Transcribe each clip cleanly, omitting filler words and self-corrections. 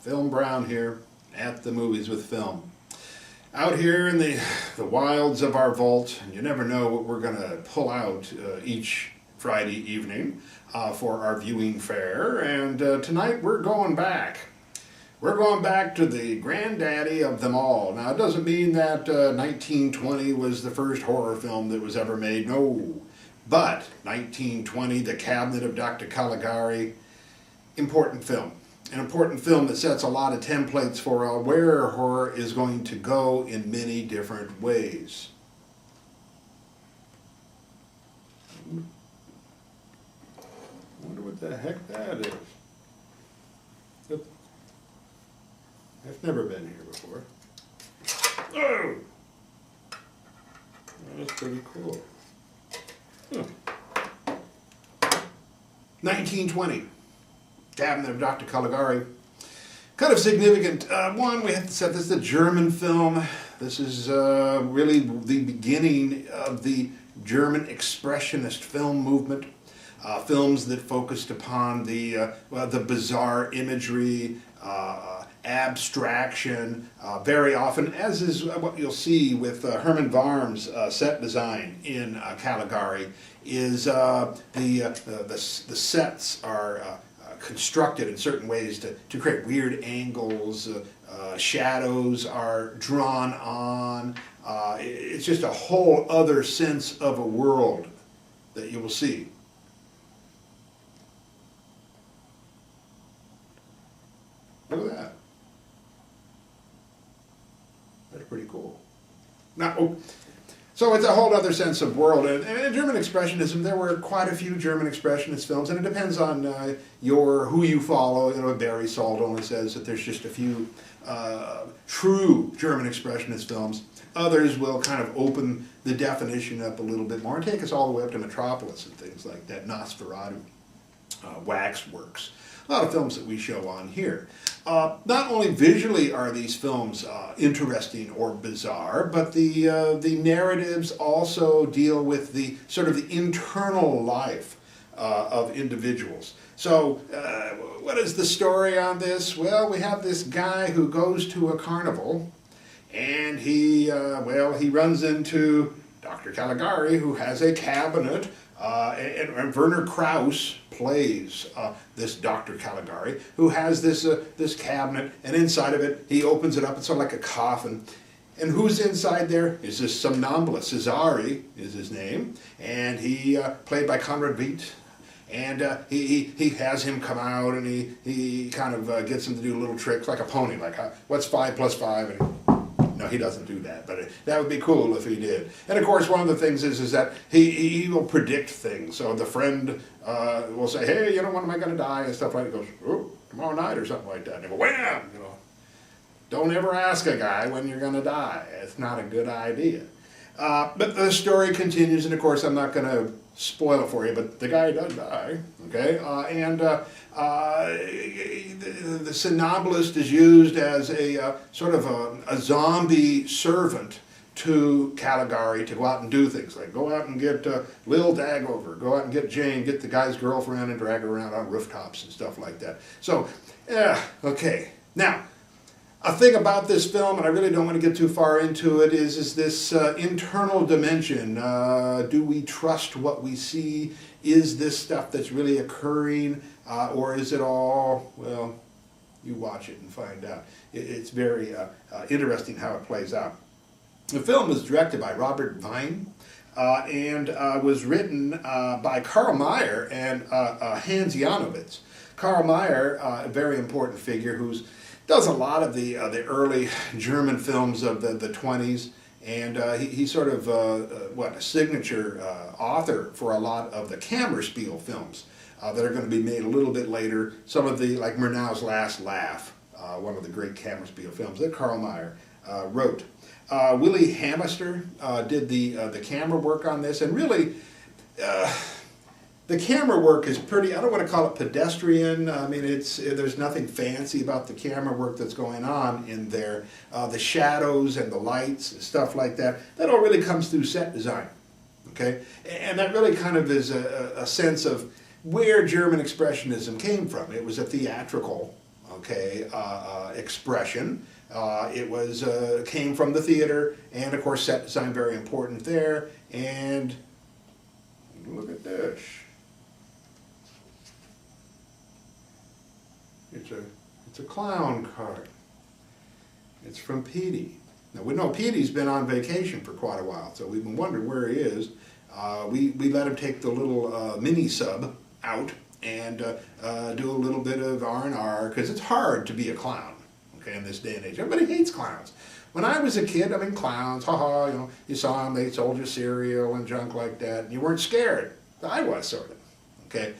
Film Brown here at the Movies with Film. Out here in the wilds of our vault, and you never know what we're going to pull out each Friday evening for our viewing fare. And tonight we're going back. We're going back to the granddaddy of them all. Now, it doesn't mean that 1920 was the first horror film that was ever made. No. But 1920, The Cabinet of Dr. Caligari, important film. An important film that sets a lot of templates for where horror is going to go in many different ways. I wonder what the heck that is. I've never been here before. Oh! That's pretty cool. 1920. Cabinet of Dr. Caligari. Kind of significant. One, we have to set this is a German film. This is really the beginning of the German expressionist film movement. Films that focused upon the bizarre imagery, abstraction, very often, as is what you'll see with Herman Warm's set design in Caligari, is the sets are constructed in certain ways to create weird angles, shadows are drawn on. It's just a whole other sense of a world that you will see. Look at that. That's pretty cool. Now, so it's a whole other sense of world. And in German Expressionism, there were quite a few German Expressionist films, and it depends on who you follow. You know, Barry Salt only says that there's just a few true German Expressionist films. Others will kind of open the definition up a little bit more and take us all the way up to Metropolis and things like that, Nosferatu, Waxworks. A lot of films that we show on here. Not only visually are these films interesting or bizarre, but the narratives also deal with the sort of the internal life of individuals. So, what is the story on this? Well, we have this guy who goes to a carnival, and he runs into Dr. Caligari, who has a cabinet. And Werner Krauss plays this Dr. Caligari, who has this cabinet, and inside of it, he opens it up. It's sort of like a coffin. And who's inside there? Is this somnambulist. Cesare is his name, and he played by Conrad Veidt. And he has him come out, and he kind of gets him to do little tricks, like a pony, like what's 5 plus 5? And no, he doesn't do that, but that would be cool if he did. And of course, one of the things is that he will predict things. So the friend will say, hey, you know, when am I going to die? And stuff like that. He goes, oh, tomorrow night or something like that. And they go, wham! You know, don't ever ask a guy when you're going to die. It's not a good idea. But the story continues, and of course, I'm not going to spoil it for you, but the guy does die, okay? The somnambulist is used as a sort of a zombie servant to Caligari to go out and do things, like go out and get Lil Dagover, go out and get Jane, get the guy's girlfriend and drag her around on rooftops and stuff like that. So, okay. Now, a thing about this film, and I really don't want to get too far into it, is this internal dimension. Do we trust what we see? Is this stuff that's really occurring? Or is it all, well, you watch it and find out. It's very interesting how it plays out. The film was directed by Robert Vine and was written by Karl Mayer and Hans Janowitz. Karl Mayer, a very important figure who's does a lot of the early German films of the 20s, and he's sort of a signature author for a lot of the Kammerspiel films that are going to be made a little bit later. Some of the, like Murnau's Last Laugh, one of the great Kammerspiel films that Karl Mayer wrote. Willie Hammerster did the camera work on this, and really the camera work is pretty, I don't want to call it pedestrian. I mean, there's nothing fancy about the camera work that's going on in there. The shadows and the lights and stuff like that, that all really comes through set design, okay? And that really kind of is a sense of where German Expressionism came from. It was a theatrical okay, expression. It was came from the theater, and of course set design very important there. And look at this. It's a clown card. It's from Petey. Now we know Petey's been on vacation for quite a while, so we've been wondering where he is. We let him take the little mini sub out and do a little bit of R&R, because it's hard to be a clown, okay, in this day and age. Everybody hates clowns. When I was a kid, I mean, clowns, haha, you know, you saw them, they sold you cereal and junk like that, and you weren't scared. I was, sort of, okay?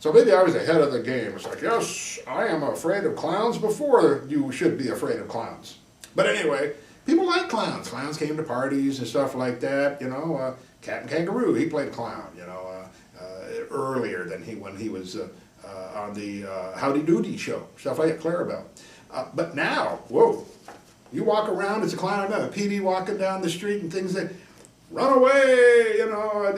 So maybe I was ahead of the game. It's like, yes, I am afraid of clowns before you should be afraid of clowns. But anyway, people like clowns. Clowns came to parties and stuff like that, you know. Captain Kangaroo, he played a clown, you know, earlier than when he was on the Howdy Doody show, stuff like that, Clarabelle. But now, whoa, you walk around, it's a clown, a PD walking down the street and things that, run away, you know,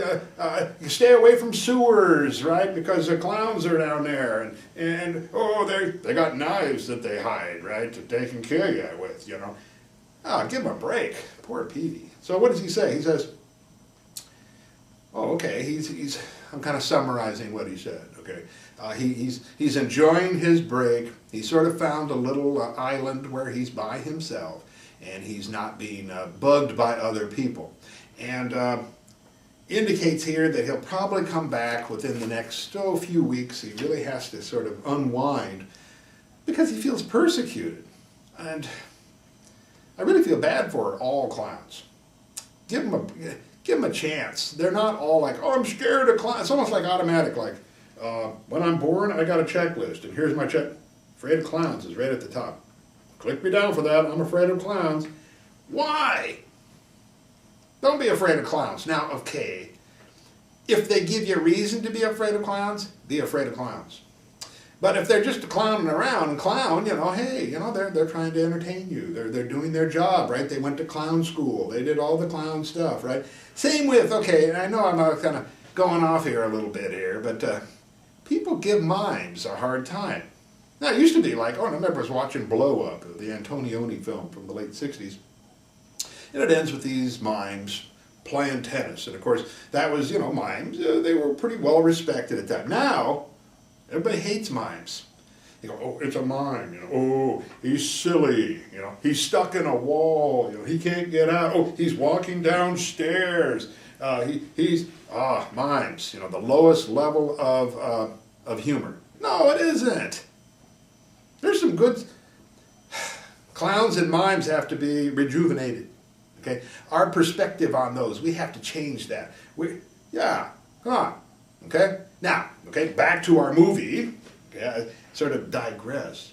you stay away from sewers, right, because the clowns are down there, and oh, they got knives that they hide, right, they can kill you with, you know. Oh, give him a break, poor Petey. So what does he say? He says, oh, okay, I'm kind of summarizing what he said, okay. He's enjoying his break. He sort of found a little island where he's by himself, and he's not being bugged by other people. And indicates here that he'll probably come back within the next few weeks. He really has to sort of unwind because he feels persecuted. And I really feel bad for all clowns. Give them a chance. They're not all like, oh, I'm scared of clowns. It's almost like automatic, like, when I'm born, I got a checklist, and here's my check. Afraid of clowns is right at the top. Click me down for that. I'm afraid of clowns. Why? Don't be afraid of clowns. Now, okay, if they give you a reason to be afraid of clowns, be afraid of clowns. But if they're just clowning around, and clown, you know, hey, you know, they're trying to entertain you. They're doing their job, right? They went to clown school. They did all the clown stuff, right? Same with, okay, and I know I'm kind of going off here a little bit here, but people give mimes a hard time. Now, it used to be like, oh, I remember I was watching Blow Up, the Antonioni film from the late 60s. And it ends with these mimes playing tennis. And of course, that was, you know, mimes. They were pretty well respected at that. Now, everybody hates mimes. You go, oh, it's a mime. You know, oh, he's silly. You know, he's stuck in a wall. You know, he can't get out. Oh, he's walking downstairs. He's mimes. You know, the lowest level of humor. No, it isn't. There's some good clowns and mimes have to be rejuvenated. Okay, our perspective on those, we have to change that. Yeah, come on. Okay, now, okay, back to our movie. Okay, I sort of digress.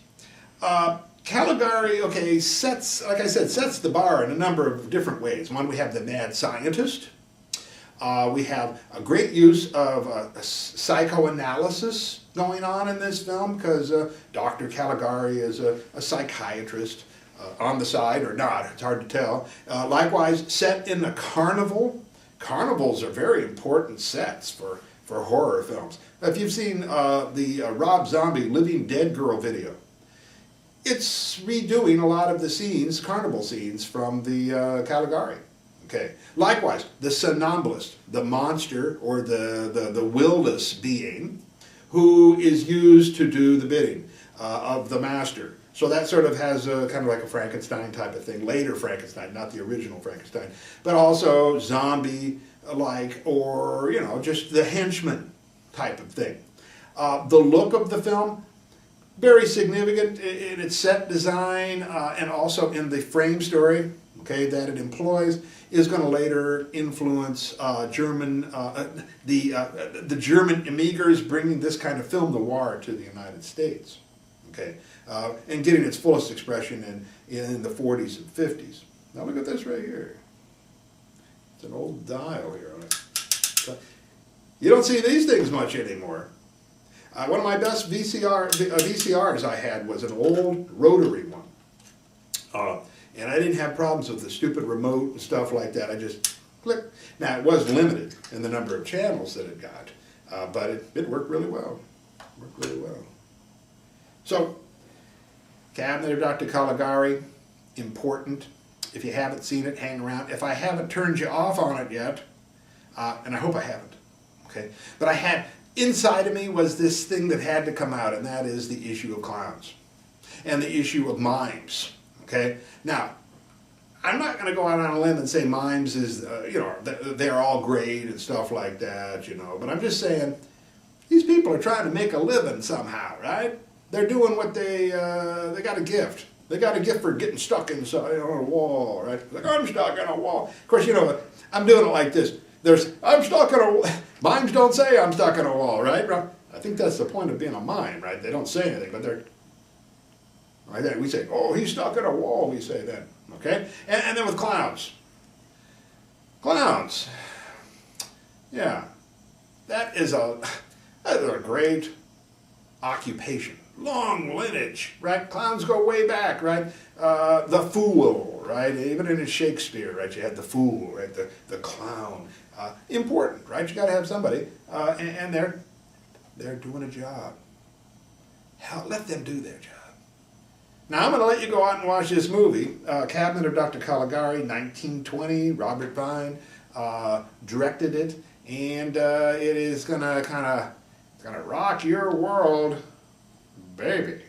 Caligari, okay, like I said, sets the bar in a number of different ways. One, we have the mad scientist. We have a great use of psychoanalysis going on in this film because Dr. Caligari is a psychiatrist. On the side or not, it's hard to tell. Likewise, set in a carnival. Carnivals are very important sets for horror films. If you've seen the Rob Zombie Living Dead Girl video, it's redoing a lot of the scenes, carnival scenes from the Caligari. Okay. Likewise, the somnambulist, the monster or the willless being who is used to do the bidding of the master. So that sort of has kind of like a Frankenstein type of thing, later Frankenstein, not the original Frankenstein, but also zombie-like or, you know, just the henchman type of thing. The look of the film, very significant in its set design and also in the frame story, okay, that it employs, is going to later influence the German immigrants bringing this kind of film noir to the United States. Okay, and getting its fullest expression in the 40s and 50s. Now look at this right here. It's an old dial here on it. So, you don't see these things much anymore. One of my best VCRs I had was an old rotary one. And I didn't have problems with the stupid remote and stuff like that. I just clicked. Now it was limited in the number of channels that it got, but it worked really well. So, Cabinet of Dr. Caligari, important. If you haven't seen it, hang around. If I haven't turned you off on it yet, and I hope I haven't, okay? But I had, inside of me was this thing that had to come out, and that is the issue of clowns and the issue of mimes, okay? Now, I'm not going to go out on a limb and say mimes is, you know, they're all great and stuff like that, you know, but I'm just saying these people are trying to make a living somehow, right? They're doing what they got a gift. They got a gift for getting stuck inside on a wall, right? Like, I'm stuck in a wall. Of course, you know, I'm doing it like this. I'm stuck in a wall. Mimes don't say I'm stuck in a wall, right? I think that's the point of being a mime, right? They don't say anything, but they're, right there, we say, oh, he's stuck in a wall, we say then, okay? And then with clowns. Clowns. Yeah, that is a great occupation. Long lineage, right? Clowns go way back, right? The fool, right? Even in Shakespeare, right? You had the fool, right? The clown. Important, right? You got to have somebody, and they're doing a job. Hell, let them do their job. Now I'm going to let you go out and watch this movie, Cabinet of Dr. Caligari, 1920. Robert Vine directed it, and it is going to kind of rock your world. Baby.